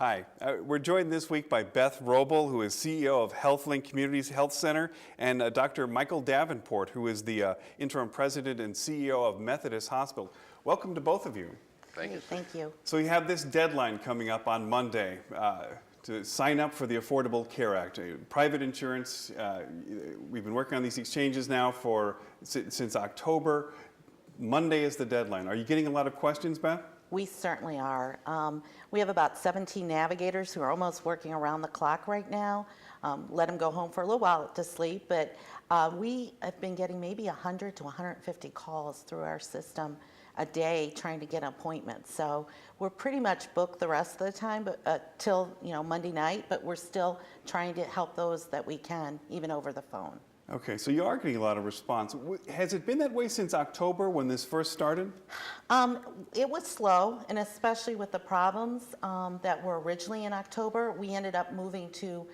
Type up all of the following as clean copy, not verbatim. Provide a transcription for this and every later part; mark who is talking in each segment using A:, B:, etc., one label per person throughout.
A: Hi, we're joined this week by Beth Roble, who is CEO of HealthLink Communities Health Center, and Dr. Michael Davenport, who is the interim president and CEO of Methodist Hospital. Welcome to both of you.
B: Thank you.
C: Thank you.
A: So you have this deadline coming up on Monday to sign up for the Affordable Care Act. Private insurance, we've been working on these exchanges now since October. Monday is the deadline. Are you getting a lot of questions, Beth?
C: We certainly are. We have about 17 navigators who are almost working around the clock right now. Let them go home for a little while to sleep, but we have been getting maybe 100 to 150 calls through our system a day trying to get appointments. So we're pretty much booked the rest of the time, but till Monday night. But we're still trying to help those that we can, even over the phone.
A: Okay, so you are getting a lot of response. Has it been that way since October when this first started?
C: It was slow, and especially with the problems that were originally in October, we ended up moving to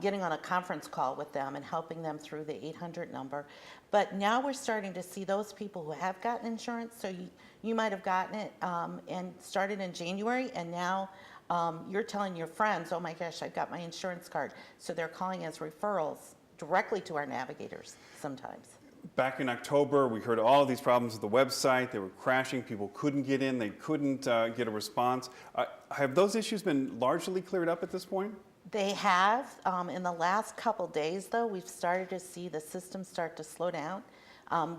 C: getting on a conference call with them and helping them through the 800 number. But now we're starting to see those people who have gotten insurance, so you might have gotten it and started in January, and now you're telling your friends, oh my gosh, I've got my insurance card. So they're calling as referrals directly to our navigators sometimes.
A: Back in October, we heard all of these problems with the website. They were crashing. People couldn't get in. They couldn't get a response. Have those issues been largely cleared up at this point?
C: They have. In the last couple days, though, we've started to see the system start to slow down.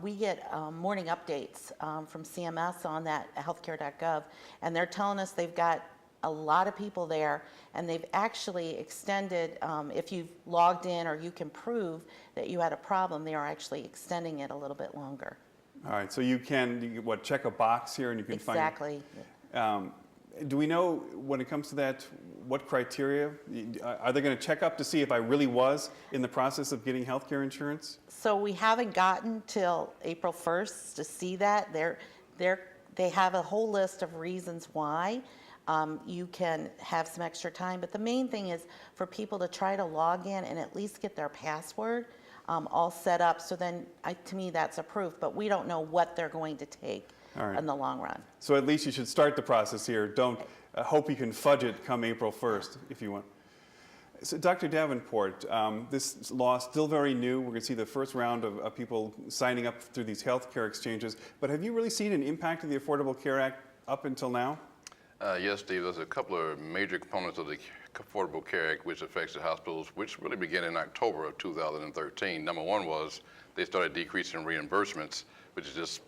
C: We get morning updates from CMS on that healthcare.gov, and they're telling us they've got a lot of people there, and they've actually extended, if you've logged in or you can prove that you had a problem, they are actually extending it a little bit longer.
A: All right, so you check a box here and you can
C: exactly.
A: find... Do we know, when it comes to that, what criteria? Are they going to check up to see if I really was in the process of getting health care insurance?
C: So we haven't gotten till April 1st to see that. They have a whole list of reasons why. You can have some extra time, but the main thing is for people to try to log in and at least get their password all set up. So then, to me, that's approved, but we don't know what they're going to take in the long run.
A: So at least you should start the process here. Don't hope you can fudge it come April 1st if you want. So Dr. Davenport, this law is still very new. We're going to see the first round of people signing up through these health care exchanges, but have you really seen an impact of the Affordable Care Act up until now?
B: Yes, Steve, there's a couple of major components of the Affordable Care Act which affects the hospitals, which really began in October of 2013. Number one was they started decreasing reimbursements, which is just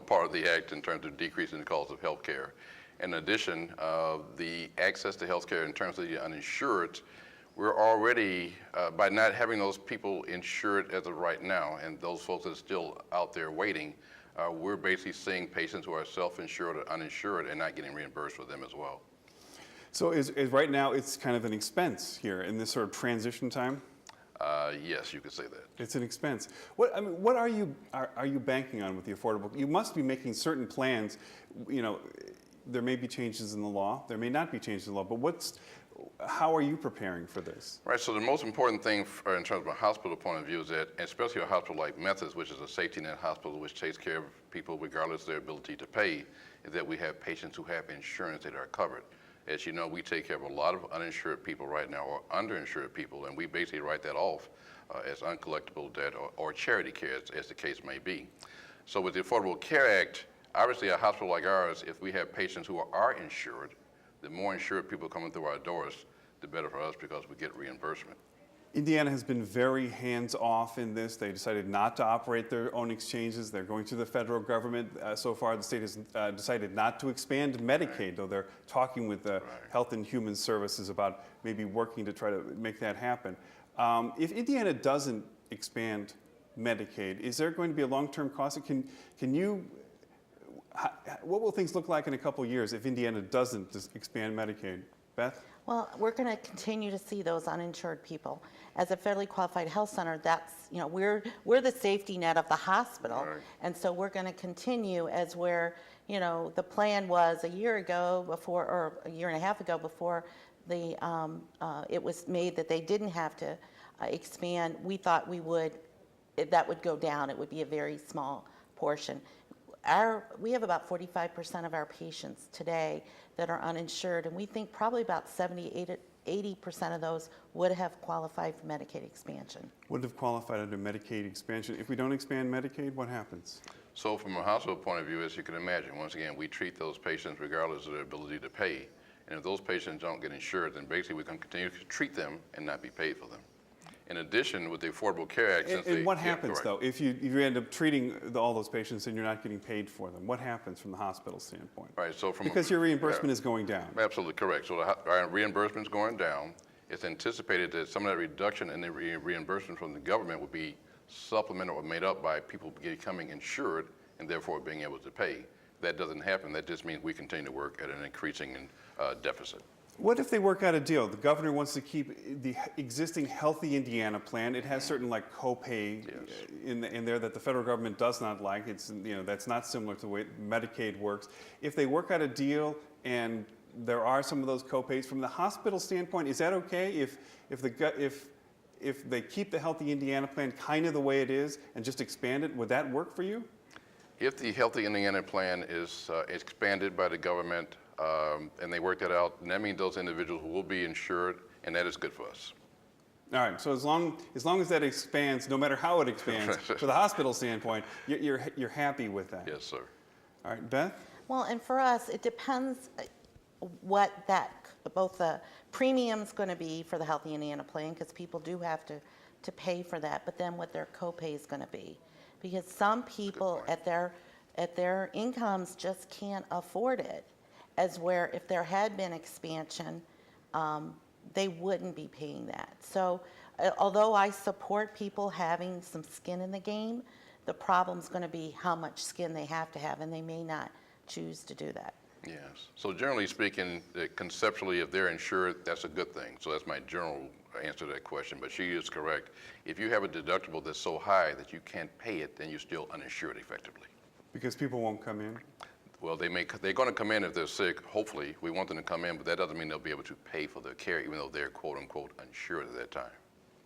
B: part of the act in terms of decreasing the cost of health care. In addition, the access to health care in terms of the uninsured, we're already, by not having those people insured as of right now, and those folks that are still out there waiting, we're basically seeing patients who are self-insured or uninsured and not getting reimbursed for them as well.
A: So is right now it's kind of an expense here in this sort of transition time?
B: Yes, you could say that.
A: It's an expense. What are you banking on with the affordable? You must be making certain plans. There may be changes in the law. There may not be changes in the law. But how are you preparing for this?
B: Right. So the most important thing in terms of a hospital point of view is that, especially a hospital like Methodist, which is a safety net hospital which takes care of people regardless of their ability to pay, is that we have patients who have insurance that are covered. As you know, we take care of a lot of uninsured people right now, or underinsured people, and we basically write that off as uncollectible debt or charity care, as the case may be. So with the Affordable Care Act, obviously a hospital like ours, if we have patients who are insured, the more insured people coming through our doors, the better for us because we get reimbursement.
A: Indiana has been very hands-off in this. They decided not to operate their own exchanges. They're going to the federal government. So far, the state has decided not to expand Medicaid, though they're talking with Health and Human Services about maybe working to try to make that happen. If Indiana doesn't expand Medicaid, is there going to be a long-term cost? What will things look like in a couple of years if Indiana doesn't expand Medicaid? Beth?
C: Well, we're going to continue to see those uninsured people. As a federally qualified health center, that's, we're the safety net of the hospital.
B: Right.
C: And so we're going to continue as where, the plan was a year ago before, or a year and a half ago before it was made that they didn't have to expand. We thought that would go down. It would be a very small portion. we have about 45% of our patients today that are uninsured, and we think probably about 80% of those would have qualified for Medicaid expansion.
A: Would have qualified under Medicaid expansion. If we don't expand Medicaid, what happens?
B: So from a hospital point of view, as you can imagine, once again, we treat those patients regardless of their ability to pay. And if those patients don't get insured, then basically we can continue to treat them and not be paid for them. In addition, with the Affordable Care Act,
A: And what happens, though, if you end up treating all those patients and you're not getting paid for them? What happens from the hospital standpoint?
B: Right, so
A: because your reimbursement is going down.
B: Absolutely correct. So our reimbursement is going down. It's anticipated that some of that reduction in the reimbursement from the government would be supplemented or made up by people becoming insured and therefore being able to pay. That doesn't happen. That just means we continue to work at an increasing deficit.
A: What if they work out a deal? The governor wants to keep the existing Healthy Indiana plan. It has certain like copay in there that the federal government does not like. It's, that's not similar to the way Medicaid works. If they work out a deal and there are some of those copays from the hospital standpoint, is that okay? If they keep the Healthy Indiana plan kind of the way it is and just expand it, would that work for you?
B: If the Healthy Indiana plan is expanded by the government and they work that out, then that means those individuals will be insured, and that is good for us.
A: All right. So as long as that expands, no matter how it expands, for the hospital standpoint, you're happy with that.
B: Yes, sir.
A: All right, Beth.
C: Well, and for us, it depends what both the premium's going to be for the Healthy Indiana plan, because people do have to pay for that, but then what their copay is going to be, because some people at their incomes just can't afford it. As where if there had been expansion, they wouldn't be paying that. So although I support people having some skin in the game, the problem's going to be how much skin they have to have, and they may not choose to do that.
B: Yes. So generally speaking, conceptually, if they're insured, that's a good thing. So that's my general answer to that question. But she is correct. If you have a deductible that's so high that you can't pay it, then you're still uninsured effectively.
A: Because people won't come in?
B: Well, they're going to come in if they're sick. Hopefully, we want them to come in, but that doesn't mean they'll be able to pay for their care, even though they're quote unquote uninsured at that time.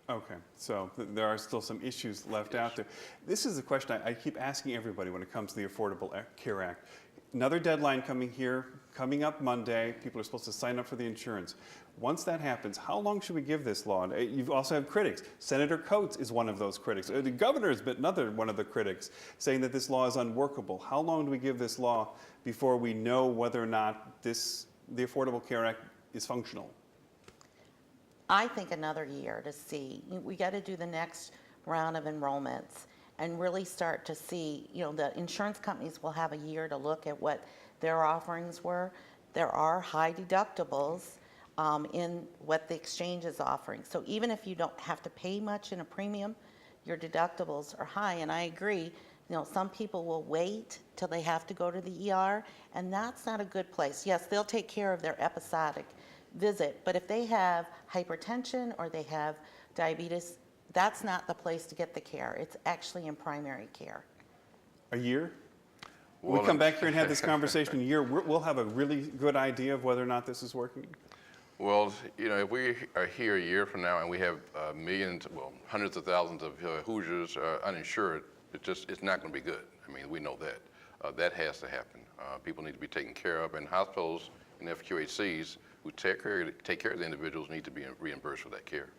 A: Okay, so there are still some issues left out there. This is a question I keep asking everybody when it comes to the Affordable Care Act. Another deadline coming up Monday. People are supposed to sign up for the insurance. Once that happens, how long should we give this law? You also have critics. Senator Coates is one of those critics. The governor has been another one of the critics, saying that this law is unworkable. How long do we give this law before we know whether or not the Affordable Care Act is functional?
C: I think another year to see. We got to do the next round of enrollments and really start to see, the insurance companies will have a year to look at what their offerings were. There are high deductibles in what the exchange is offering. So even if you don't have to pay much in a premium, your deductibles are high. And I agree, some people will wait till they have to go to the ER, and that's not a good place. Yes, they'll take care of their episodic visit, but if they have hypertension or they have diabetes, that's not the place to get the care. It's actually in primary care.
A: A year? When we come back here and have this conversation in a year, we'll have a really good idea of whether or not this is working?
B: Well, if we are here a year from now and we have millions, hundreds of thousands of Hoosiers uninsured, it's not going to be good. I mean, we know that. That has to happen. People need to be taken care of, and hospitals and FQHCs who take care of the individuals need to be reimbursed for that care.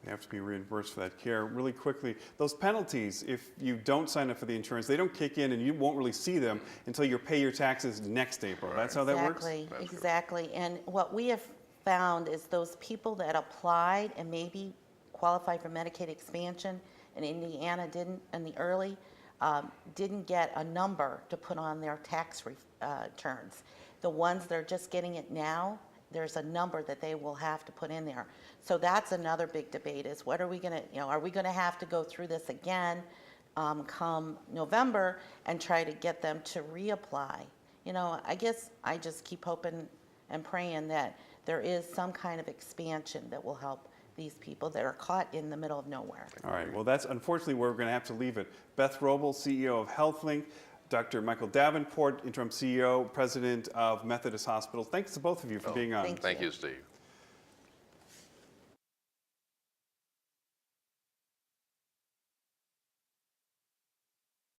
A: They have to be reimbursed for that care. Really quickly, those penalties, if you don't sign up for the insurance, they don't kick in and you won't really see them until you pay your taxes next April. Right. That's how that works?
C: Exactly. And what we have found is those people that applied and maybe qualified for Medicaid expansion and Indiana didn't in the early, didn't get a number to put on their tax returns. The ones that are just getting it now, there's a number that they will have to put in there. So that's another big debate is what are we going to, are we going to have to go through this again come November and try to get them to reapply? I guess I just keep hoping and praying that there is some kind of expansion that will help these people that are caught in the middle of nowhere.
A: All right, well, that's unfortunately where we're going to have to leave it. Beth Roble, CEO of HealthLink, Dr. Michael Davenport, Interim CEO, President of Methodist Hospital. Thanks to both of you for being on.
C: Thank you.
B: Thank you, Steve.